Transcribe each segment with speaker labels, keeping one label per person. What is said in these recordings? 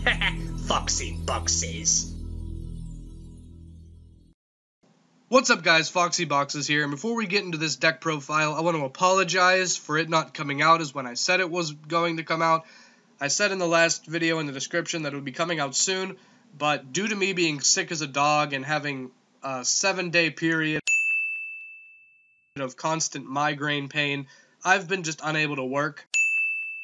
Speaker 1: FoxxyBoxes.
Speaker 2: What's up guys, FoxxyBoxes here, and before we get into this deck profile, I want to apologize for it not coming out as when I said it was going to come out. I said in the last video in the description that it would be coming out soon, but due to me being sick as a dog and having a 7-day period of constant migraine pain, I've been just unable to work.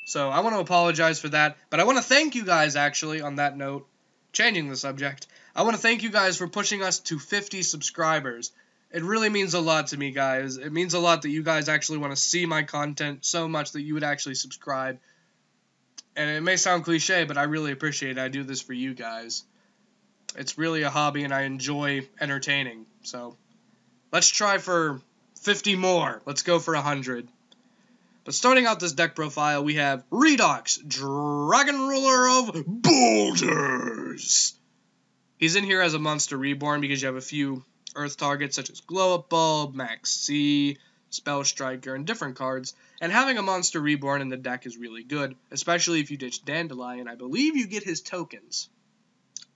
Speaker 2: So I want to apologize for that, but I want to thank you guys actually, on that note, changing the subject. I want to thank you guys for pushing us to 50 subscribers. It really means a lot to me, guys. It means a lot that you guys actually want to see my content so much that you would actually subscribe. And it may sound cliche, but I really appreciate it. I do this for you guys. It's really a hobby and I enjoy entertaining. So let's try for 50 more. Let's go for 100. But starting out this deck profile, we have Redox, Dragon Ruler of Boulders. He's in here as a Monster Reborn because you have a few Earth targets such as Glow Up Bulb, Max C, Spell Striker, and different cards. And having a Monster Reborn in the deck is really good, especially if you ditch Dandelion. I believe you get his tokens,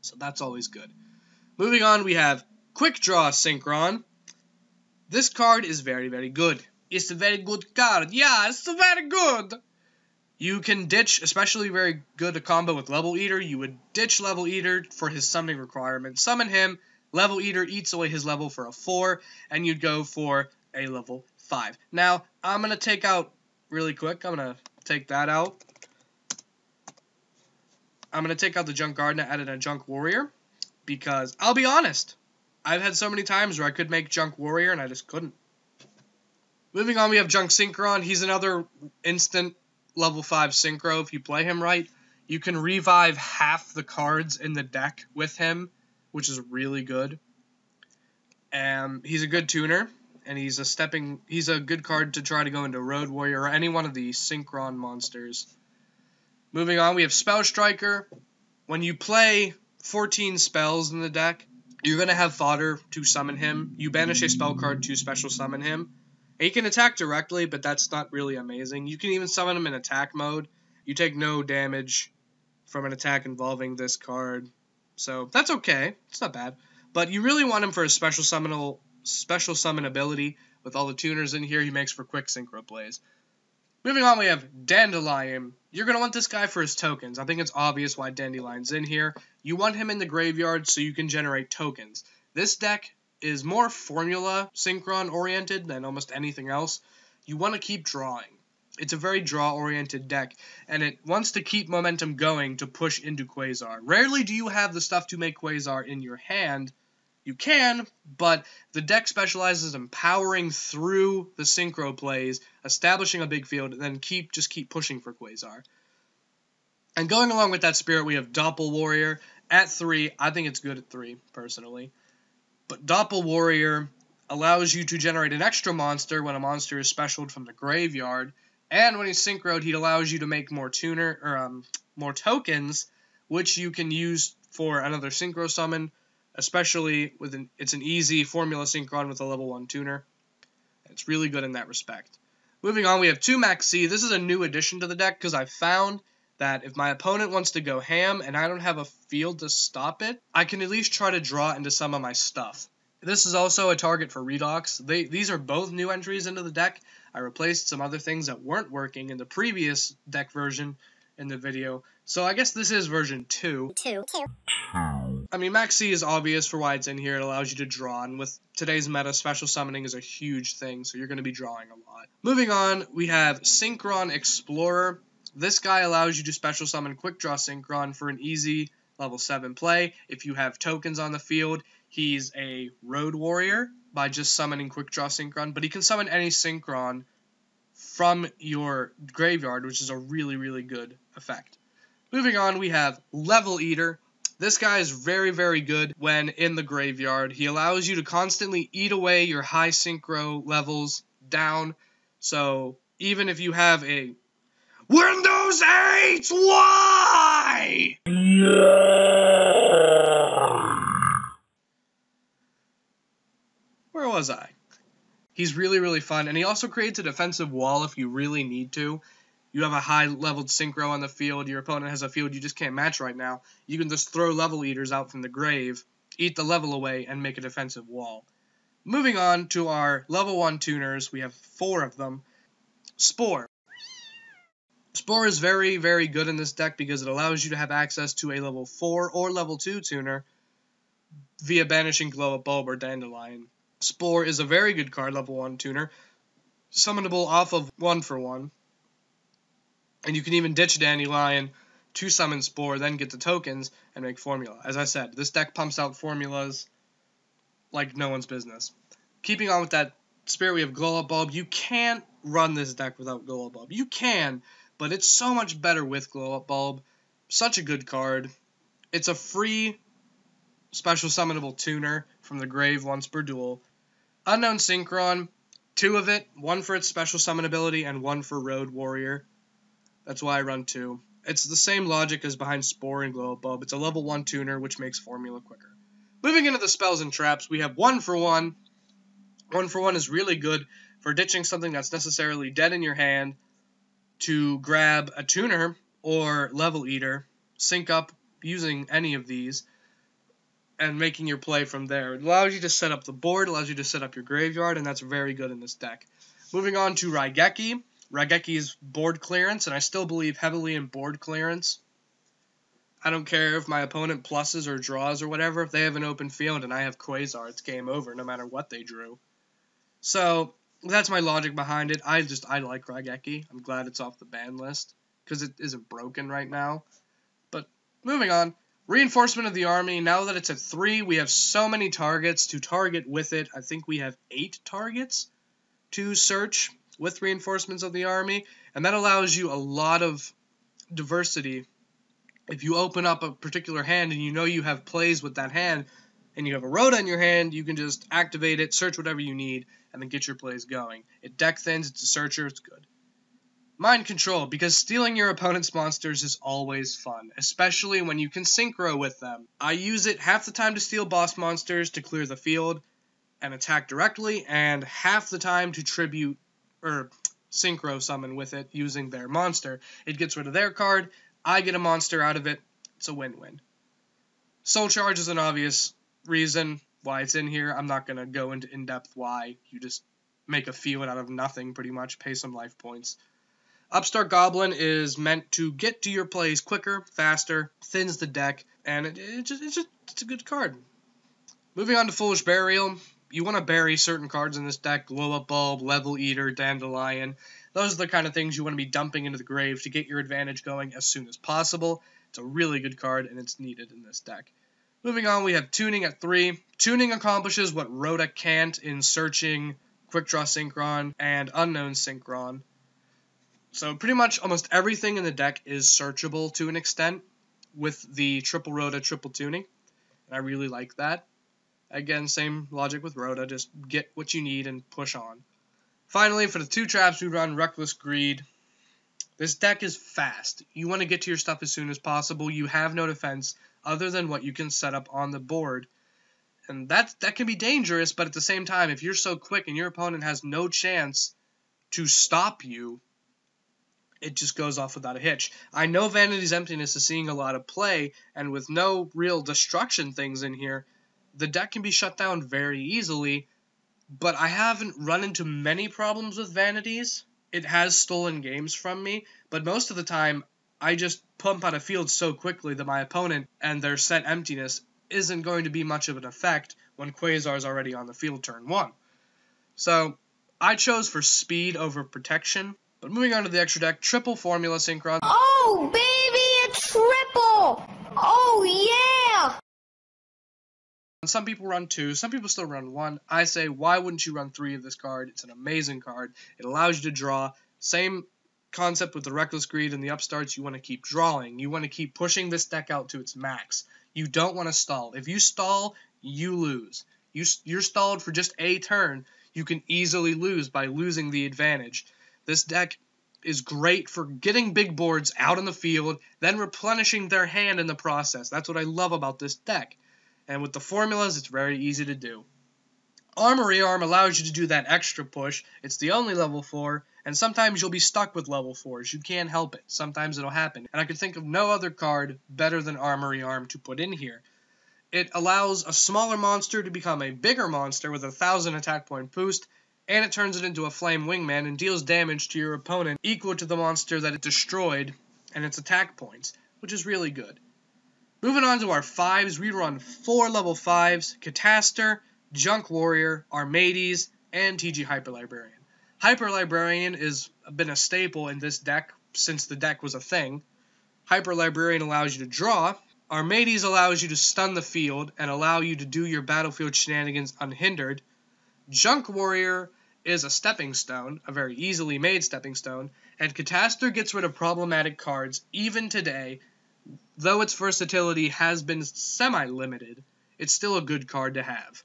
Speaker 2: so that's always good. Moving on, we have Quick Draw Synchron. This card is very, very good. It's a very good card. Yeah, it's very good. You can ditch, especially very good a combo with Level Eater. You would ditch Level Eater for his summoning requirement. Summon him, Level Eater eats away his level for a 4, and you'd go for a level 5. Now, I'm going to take out, really quick, I'm going to take that out. I'm going to take out the Junk Gardener, add in a Junk Warrior, because, I'll be honest, I've had so many times where I could make Junk Warrior, and I just couldn't. Moving on, we have Junk Synchron. He's another instant level 5 Synchro. If you play him right, you can revive half the cards in the deck with him, which is really good. He's a good tuner, and he's a good card to try to go into Road Warrior or any one of the Synchron monsters. Moving on, we have Spell Striker. When you play 14 spells in the deck, you're going to have fodder to summon him. You banish a spell card to special summon him. He can attack directly, but that's not really amazing. You can even summon him in attack mode. You take no damage from an attack involving this card. So that's okay. It's not bad. But you really want him for a special summon ability. With all the tuners in here, he makes for quick synchro plays. Moving on, we have Dandelion. You're going to want this guy for his tokens. I think it's obvious why Dandelion's in here. You want him in the graveyard so you can generate tokens. This deck is more formula synchron oriented than almost anything else. You want to keep drawing. It's a very draw oriented deck, and it wants to keep momentum going to push into Quasar. Rarely do you have the stuff to make Quasar in your hand. You can, but the deck specializes in powering through the synchro plays, establishing a big field, and then just keep pushing for Quasar. And going along with that spirit, we have Doppel Warrior at 3. I think it's good at 3, personally. But Doppel Warrior allows you to generate an extra monster when a monster is specialed from the graveyard, and when he's synchroed, he allows you to make more more tokens, which you can use for another synchro summon, especially it's an easy formula synchron with a level 1 tuner. It's really good in that respect. Moving on, we have 2 Max C. This is a new addition to the deck because I found that if my opponent wants to go ham and I don't have a field to stop it, I can at least try to draw into some of my stuff. This is also a target for Redox. These are both new entries into the deck. I replaced some other things that weren't working in the previous deck version in the video. So I guess this is version 2. I mean, Max C is obvious for why it's in here. It allows you to draw, and with today's meta, special summoning is a huge thing, so you're going to be drawing a lot. Moving on, we have Synchron Explorer. This guy allows you to special summon Quick Draw Synchron for an easy level 7 play. If you have tokens on the field, he's a Road Warrior by just summoning Quick Draw Synchron, but he can summon any Synchron from your graveyard, which is a really, really good effect. Moving on, we have Level Eater. This guy is very, very good when in the graveyard. He allows you to constantly eat away your high synchro levels down, so even if you have a Windows 8, why? Where was I? He's really, really fun, and he also creates a defensive wall if you really need to. you have a high-leveled synchro on the field, your opponent has a field you just can't match right now, you can just throw level eaters out from the grave, eat the level away, and make a defensive wall. Moving on to our level 1 tuners, we have 4 of them. Spore. Spore is very, very good in this deck because it allows you to have access to a level 4 or level 2 tuner via banishing Glow-Up Bulb or Dandelion. Spore is a very good card, level 1 tuner, summonable off of 1-for-1. And you can even ditch Dandelion to summon Spore, then get the tokens and make formula. As I said, this deck pumps out formulas like no one's business. Keeping on with that spirit, we have Glow-Up Bulb. You can't run this deck without Glow-Up Bulb. You can, but it's so much better with Glow-Up Bulb. Such a good card. It's a free special summonable tuner from the grave once per duel. Unknown Synchron, 2 of it, 1 for its special summon ability and 1 for Road Warrior. That's why I run 2. It's the same logic as behind Spore and Glow-Up Bulb. It's a level 1 tuner, which makes formula quicker. Moving into the spells and traps, we have 1-for-1. 1-for-1 is really good for ditching something that's necessarily dead in your hand to grab a tuner or level eater, sync up using any of these, and making your play from there. It allows you to set up the board, allows you to set up your graveyard, and that's very good in this deck. Moving on to Raigeki. Raigeki is board clearance, and I still believe heavily in board clearance. I don't care if my opponent pluses or draws or whatever. If they have an open field and I have Quasar, it's game over no matter what they drew. So that's my logic behind it. I like Raigeki. I'm glad it's off the ban list because it isn't broken right now. But moving on. Reinforcement of the army. Now that it's at 3, we have so many targets to target with it. I think we have 8 targets to search with reinforcements of the army, and that allows you a lot of diversity. If you open up a particular hand and you know you have plays with that hand, and you have a Rhoda in your hand, you can just activate it, search whatever you need, and then get your plays going. It deck thins, it's a searcher, it's good. Mind Control, because stealing your opponent's monsters is always fun, especially when you can synchro with them. I use it half the time to steal boss monsters to clear the field and attack directly, and half the time to tribute or synchro summon with it using their monster. It gets rid of their card, I get a monster out of it, it's a win-win. Soul Charge is an obvious reason why it's in here. I'm not going to go into in-depth why. You just make a field out of nothing pretty much, pay some life points. Upstart Goblin is meant to get to your plays quicker, faster, thins the deck, and it's a good card. Moving on to Foolish Burial. You want to bury certain cards in this deck, Glow-Up Bulb, Level Eater, Dandelion. Those are the kind of things you want to be dumping into the grave to get your advantage going as soon as possible. It's a really good card, and it's needed in this deck. Moving on, we have Tuning at 3. Tuning accomplishes what Rhoda can't in Searching, Quick Draw Synchron, and Unknown Synchron. So pretty much almost everything in the deck is searchable to an extent with the triple Rhoda, triple Tuning, and I really like that. Again, same logic with Rhoda, just get what you need and push on. Finally, for the 2 traps, we run Reckless Greed. This deck is fast. You want to get to your stuff as soon as possible. You have no defense other than what you can set up on the board. And that can be dangerous, but at the same time, if you're so quick and your opponent has no chance to stop you, it just goes off without a hitch. I know Vanity's Emptiness is seeing a lot of play, and with no real destruction things in here, the deck can be shut down very easily, but I haven't run into many problems with Vanities. It has stolen games from me, but most of the time, I just pump out a field so quickly that my opponent and their set Emptiness isn't going to be much of an effect when Quasar's already on the field turn 1. So, I chose for speed over protection. But moving on to the extra deck, triple Formula Synchron.
Speaker 1: Oh, baby, a triple! Oh, yeah!
Speaker 2: Some people run 2, some people still run 1. I say, why wouldn't you run 3 of this card? It's an amazing card. It allows you to draw. Same concept with the Reckless Greed and the Upstarts. You want to keep drawing. You want to keep pushing this deck out to its max. You don't want to stall. If you stall, you lose. You're stalled for just a turn. You can easily lose by losing the advantage. This deck is great for getting big boards out on the field, then replenishing their hand in the process. That's what I love about this deck. And with the formulas, it's very easy to do. Armory Arm allows you to do that extra push. It's the only level 4, And sometimes you'll be stuck with level 4s. You can't help it. Sometimes it'll happen. And I could think of no other card better than Armory Arm to put in here. It allows a smaller monster to become a bigger monster with a 1,000 attack point boost, and it turns it into a Flame Wingman and deals damage to your opponent equal to the monster that it destroyed and its attack points, which is really good. Moving on to our 5s, we run 4 level 5s, Cataster, Junk Warrior, Armades, and TG Hyper Librarian. Hyper Librarian has been a staple in this deck since the deck was a thing. Hyper Librarian allows you to draw. Armades allows you to stun the field and allow you to do your battlefield shenanigans unhindered. Junk Warrior is a stepping stone, a very easily made stepping stone, and Cataster gets rid of problematic cards even today. Though its versatility has been semi-limited, it's still a good card to have.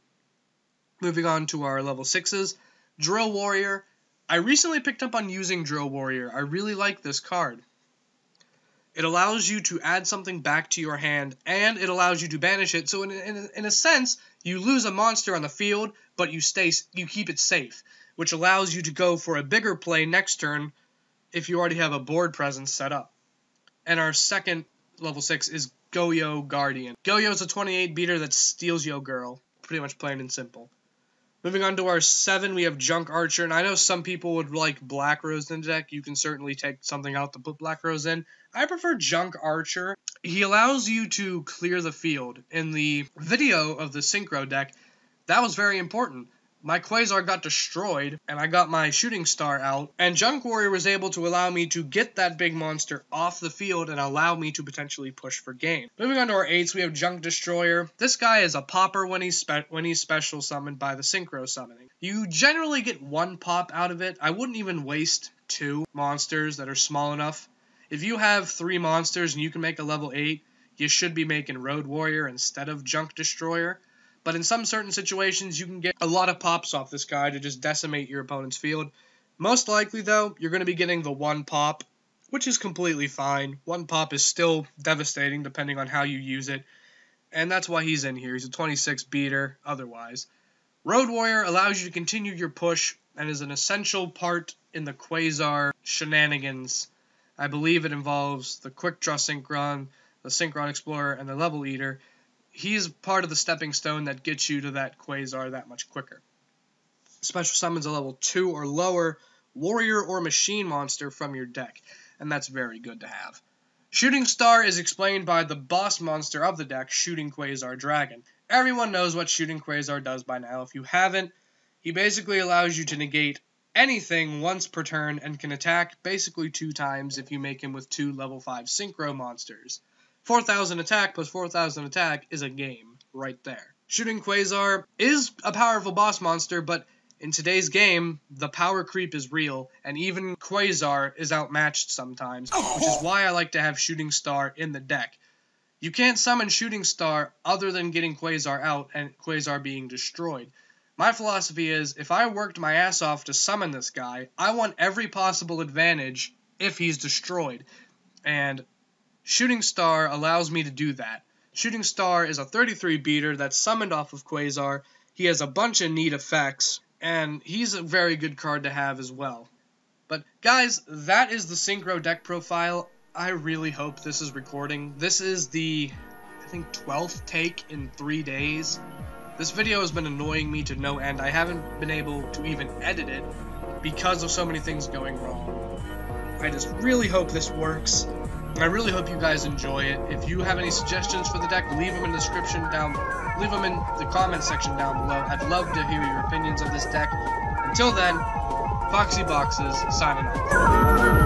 Speaker 2: Moving on to our level 6s, Drill Warrior. I recently picked up on using Drill Warrior. I really like this card. It allows you to add something back to your hand, and it allows you to banish it. So in a sense, you lose a monster on the field, but you keep it safe, which allows you to go for a bigger play next turn if you already have a board presence set up. And our second level 6 is Go-Yo Guardian. Go-Yo is a 28 beater that steals Yo Girl, pretty much plain and simple. Moving on to our 7, we have Junk Archer, and I know some people would like Black Rose in the deck. You can certainly take something out to put Black Rose in. I prefer Junk Archer. He allows you to clear the field. In the video of the Synchro deck, that was very important. My Quasar got destroyed, and I got my Shooting Star out, and Junk Warrior was able to allow me to get that big monster off the field and allow me to potentially push for gain. Moving on to our 8s, we have Junk Destroyer. This guy is a popper when he's special summoned by the Synchro summoning. You generally get 1 pop out of it. I wouldn't even waste 2 monsters that are small enough. If you have 3 monsters and you can make a level 8, you should be making Road Warrior instead of Junk Destroyer. But in some certain situations, you can get a lot of pops off this guy to just decimate your opponent's field. Most likely, though, you're going to be getting the 1 pop, which is completely fine. 1 pop is still devastating depending on how you use it, and that's why he's in here. He's a 26 beater otherwise. Road Warrior allows you to continue your push and is an essential part in the Quasar shenanigans. I believe it involves the Quick Draw Synchron, the Synchron Explorer, and the Level Eater. He's part of the stepping stone that gets you to that Quasar that much quicker. Special summons a level 2 or lower warrior or machine monster from your deck, and that's very good to have. Shooting Star is explained by the boss monster of the deck, Shooting Quasar Dragon. Everyone knows what Shooting Quasar does by now. If you haven't, he basically allows you to negate anything once per turn and can attack basically 2 times if you make him with 2 level 5 Synchro monsters. 4,000 attack plus 4,000 attack is a game right there. Shooting Quasar is a powerful boss monster, but in today's game, the power creep is real, and even Quasar is outmatched sometimes, which is why I like to have Shooting Star in the deck. You can't summon Shooting Star other than getting Quasar out and Quasar being destroyed. My philosophy is, if I worked my ass off to summon this guy, I want every possible advantage if he's destroyed, and Shooting Star allows me to do that. Shooting Star is a 33 beater that's summoned off of Quasar. He has a bunch of neat effects, and he's a very good card to have as well. But guys, that is the Synchro deck profile. I really hope this is recording. This is the, I think, 12th take in 3 days. This video has been annoying me to no end. I haven't been able to even edit it because of so many things going wrong. I just really hope this works. I really hope you guys enjoy it. If you have any suggestions for the deck, leave them in the description down, leave them in the comment section down below. I'd love to hear your opinions of this deck. Until then, FoxxyBoxes signing off.